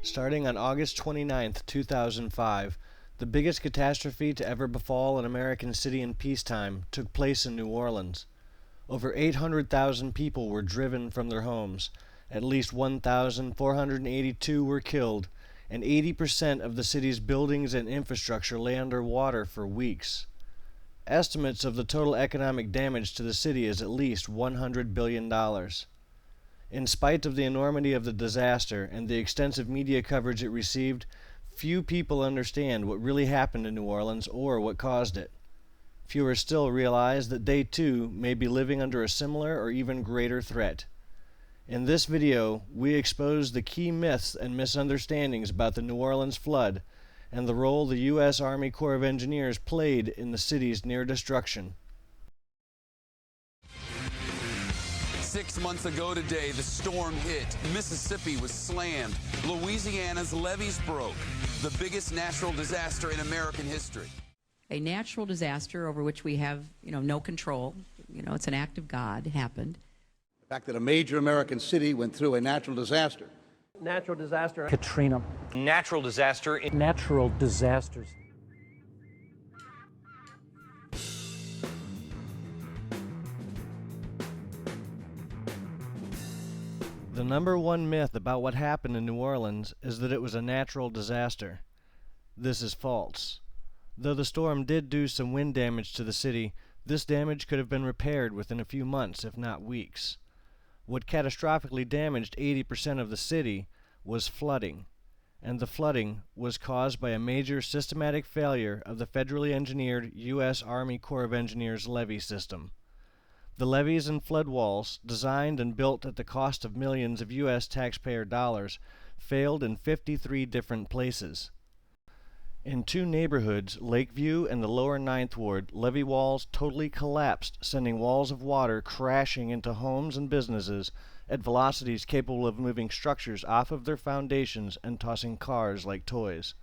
Starting on August 29, 2005, the biggest catastrophe to ever befall an American city in peacetime took place in New Orleans. Over 800,000 people were driven from their homes, at least 1,482 were killed, and 80% of the city's buildings and infrastructure lay underwater for weeks. Estimates of the total economic damage to the city is at least $100 billion. In spite of the enormity of the disaster and the extensive media coverage it received, few people understand what really happened in New Orleans or what caused it. Fewer still realize that they too may be living under a similar or even greater threat. In this video, we expose the key myths and misunderstandings about the New Orleans flood and the role the U.S. Army Corps of Engineers played in the city's near destruction. 6 months ago today, the storm hit. Mississippi was slammed. Louisiana's levees broke. The biggest natural disaster in American history. A natural disaster over which we have, no control. It's an act of God, happened. The fact that a major American city went through a natural disaster. Natural disaster. Katrina. Natural disaster. Natural disasters. The number one myth about what happened in New Orleans is that it was a natural disaster. This is false. Though the storm did do some wind damage to the city, this damage could have been repaired within a few months, if not weeks. What catastrophically damaged 80% of the city was flooding, and the flooding was caused by a major systematic failure of the federally engineered U.S. Army Corps of Engineers levee system. The levees and flood walls, designed and built at the cost of millions of U.S. taxpayer dollars, failed in 53 different places. In two neighborhoods, Lakeview and the lower Ninth Ward, levee walls totally collapsed, sending walls of water crashing into homes and businesses at velocities capable of moving structures off of their foundations and tossing cars like toys.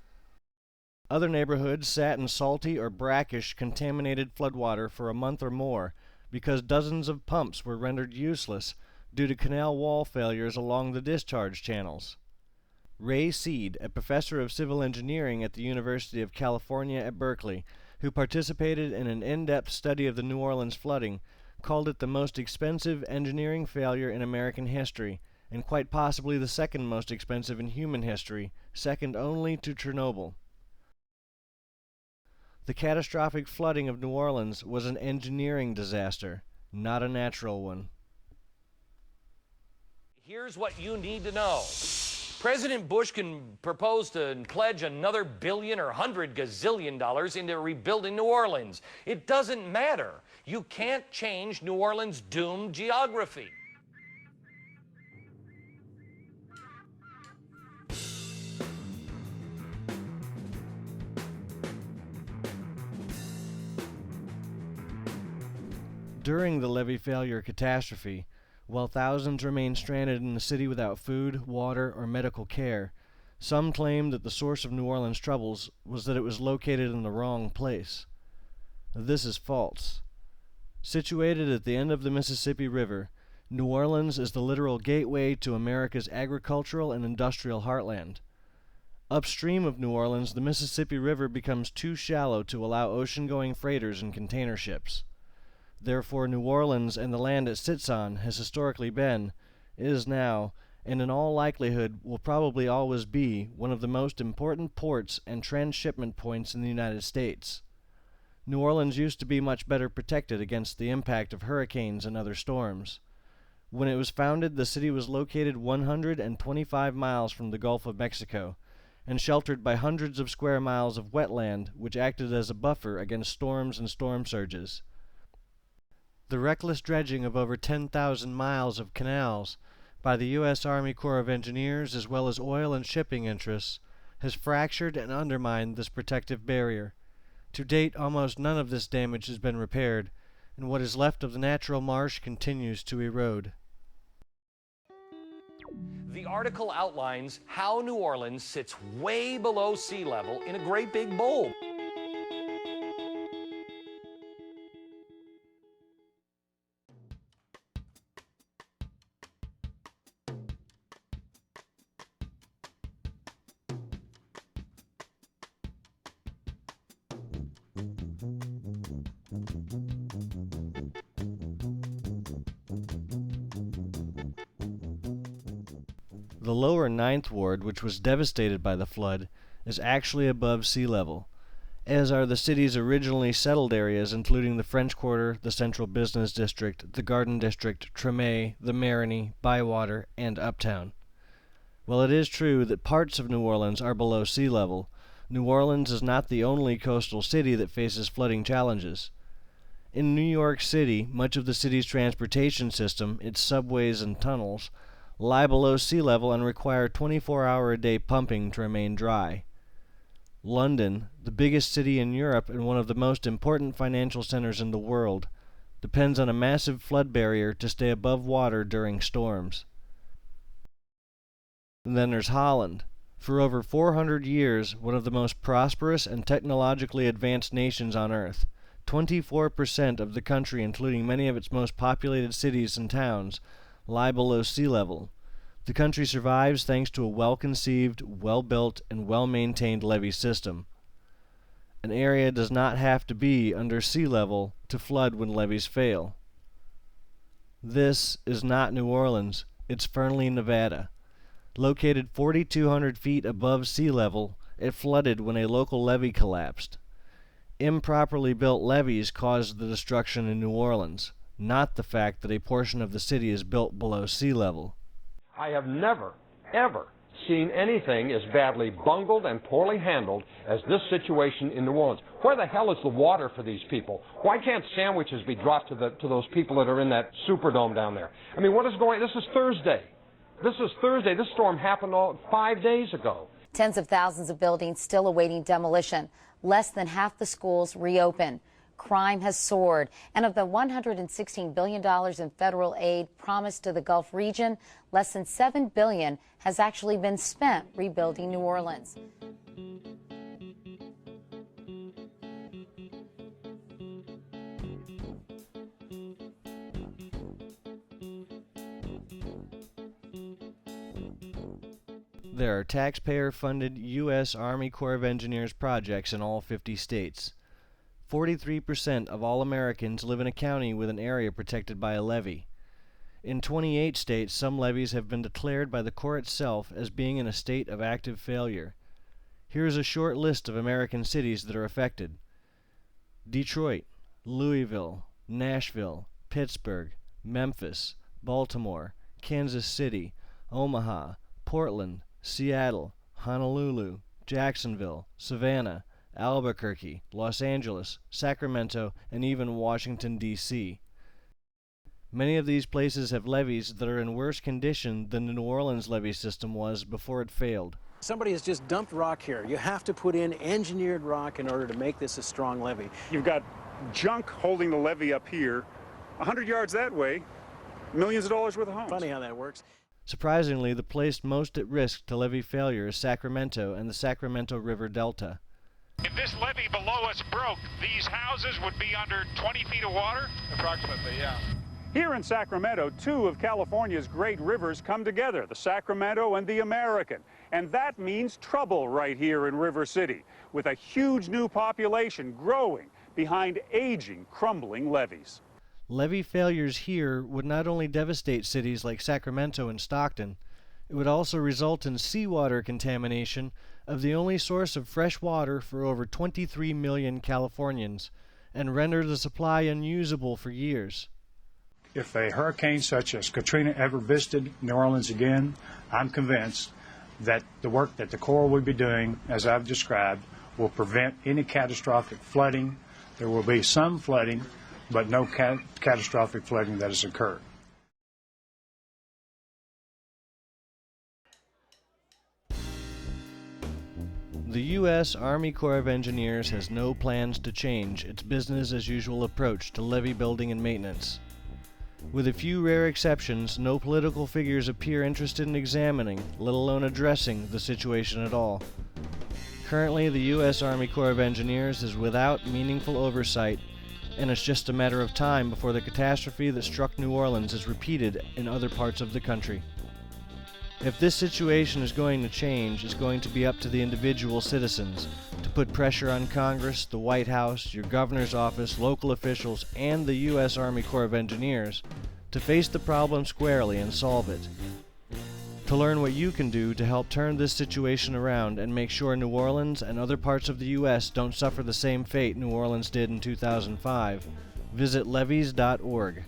Other neighborhoods sat in salty or brackish contaminated floodwater for a month or more because dozens of pumps were rendered useless due to canal wall failures along the discharge channels. Ray Seed, a professor of civil engineering at the University of California at Berkeley, who participated in an in-depth study of the New Orleans flooding, called it the most expensive engineering failure in American history, and quite possibly the second most expensive in human history, second only to Chernobyl. The catastrophic flooding of New Orleans was an engineering disaster, not a natural one. Here's what you need to know. President Bush can propose to pledge another billion or $100 gazillion into rebuilding New Orleans. It doesn't matter. You can't change New Orleans' doomed geography. During the levee failure catastrophe, while thousands remained stranded in the city without food, water, or medical care, some claimed that the source of New Orleans' troubles was that it was located in the wrong place. This is false. Situated at the end of the Mississippi River, New Orleans is the literal gateway to America's agricultural and industrial heartland. Upstream of New Orleans, the Mississippi River becomes too shallow to allow ocean-going freighters and container ships. Therefore, New Orleans and the land it sits on has historically been, is now, and in all likelihood will probably always be, one of the most important ports and transshipment points in the United States. New Orleans used to be much better protected against the impact of hurricanes and other storms. When it was founded, the city was located 125 miles from the Gulf of Mexico, and sheltered by hundreds of square miles of wetland, which acted as a buffer against storms and storm surges. The reckless dredging of over 10,000 miles of canals by the U.S. Army Corps of Engineers as well as oil and shipping interests has fractured and undermined this protective barrier. To date, almost none of this damage has been repaired, and what is left of the natural marsh continues to erode. The article outlines how New Orleans sits way below sea level in a great big bowl. The lower Ninth Ward, which was devastated by the flood, is actually above sea level, as are the city's originally settled areas, including the French Quarter, the Central Business District, the Garden District, Treme, the Marigny, Bywater, and Uptown. While it is true that parts of New Orleans are below sea level, New Orleans is not the only coastal city that faces flooding challenges. In New York City, much of the city's transportation system, its subways and tunnels, lie below sea level and require 24-hour-a-day pumping to remain dry. London, the biggest city in Europe and one of the most important financial centers in the world, depends on a massive flood barrier to stay above water during storms. And then there's Holland. For over 400 years, one of the most prosperous and technologically advanced nations on Earth. 24% of the country, including many of its most populated cities and towns, lie below sea level. The country survives thanks to a well-conceived, well-built, and well-maintained levee system. An area does not have to be under sea level to flood when levees fail. This is not New Orleans, it's Fernley, Nevada. Located 4,200 feet above sea level, it flooded when a local levee collapsed. Improperly built levees caused the destruction in New Orleans, not the fact that a portion of the city is built below sea level. I have never, ever seen anything as badly bungled and poorly handled as this situation in New Orleans. Where the hell is the water for these people? Why can't sandwiches be dropped to those people that are in that Superdome down there? I mean, what is going on? This is Thursday. This storm happened 5 days ago. Tens of thousands of buildings still awaiting demolition. Less than half the schools reopen. Crime has soared. And of the $116 billion in federal aid promised to the Gulf region, less than $7 billion has actually been spent rebuilding New Orleans. There are taxpayer-funded U.S. Army Corps of Engineers projects in all 50 states. 43% of all Americans live in a county with an area protected by a levee. In 28 states, some levees have been declared by the Corps itself as being in a state of active failure. Here is a short list of American cities that are affected: Detroit, Louisville, Nashville, Pittsburgh, Memphis, Baltimore, Kansas City, Omaha, Portland, Seattle, Honolulu, Jacksonville, Savannah, Albuquerque, Los Angeles, Sacramento, and even Washington, D.C. Many of these places have levees that are in worse condition than the New Orleans levee system was before it failed. Somebody has just dumped rock here. You have to put in engineered rock in order to make this a strong levee. You've got junk holding the levee up here. 100 yards that way, millions of dollars worth of homes. Funny how that works. Surprisingly, the place most at risk to levee failure is Sacramento and the Sacramento River Delta. If this levee below us broke, these houses would be under 20 feet of water? Approximately, yeah. Here in Sacramento, two of California's great rivers come together, the Sacramento and the American. And that means trouble right here in River City, with a huge new population growing behind aging, crumbling levees. Levee failures here would not only devastate cities like Sacramento and Stockton, it would also result in seawater contamination of the only source of fresh water for over 23 million Californians, and render the supply unusable for years. If a hurricane such as Katrina ever visited New Orleans again, I'm convinced that the work that the Corps will be doing, as I've described, will prevent any catastrophic flooding. There will be some flooding, but no catastrophic flooding that has occurred. The U.S. Army Corps of Engineers has no plans to change its business-as-usual approach to levee building and maintenance. With a few rare exceptions, no political figures appear interested in examining, let alone addressing, the situation at all. Currently, the U.S. Army Corps of Engineers is without meaningful oversight, and it's just a matter of time before the catastrophe that struck New Orleans is repeated in other parts of the country. If this situation is going to change, it's going to be up to the individual citizens to put pressure on Congress, the White House, your governor's office, local officials, and the U.S. Army Corps of Engineers to face the problem squarely and solve it. To learn what you can do to help turn this situation around and make sure New Orleans and other parts of the U.S. don't suffer the same fate New Orleans did in 2005, visit levees.org.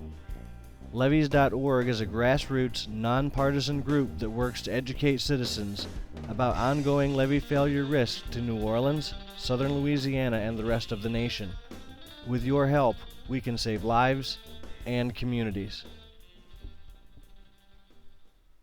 Levees.org is a grassroots, nonpartisan group that works to educate citizens about ongoing levee failure risks to New Orleans, southern Louisiana, and the rest of the nation. With your help, we can save lives and communities.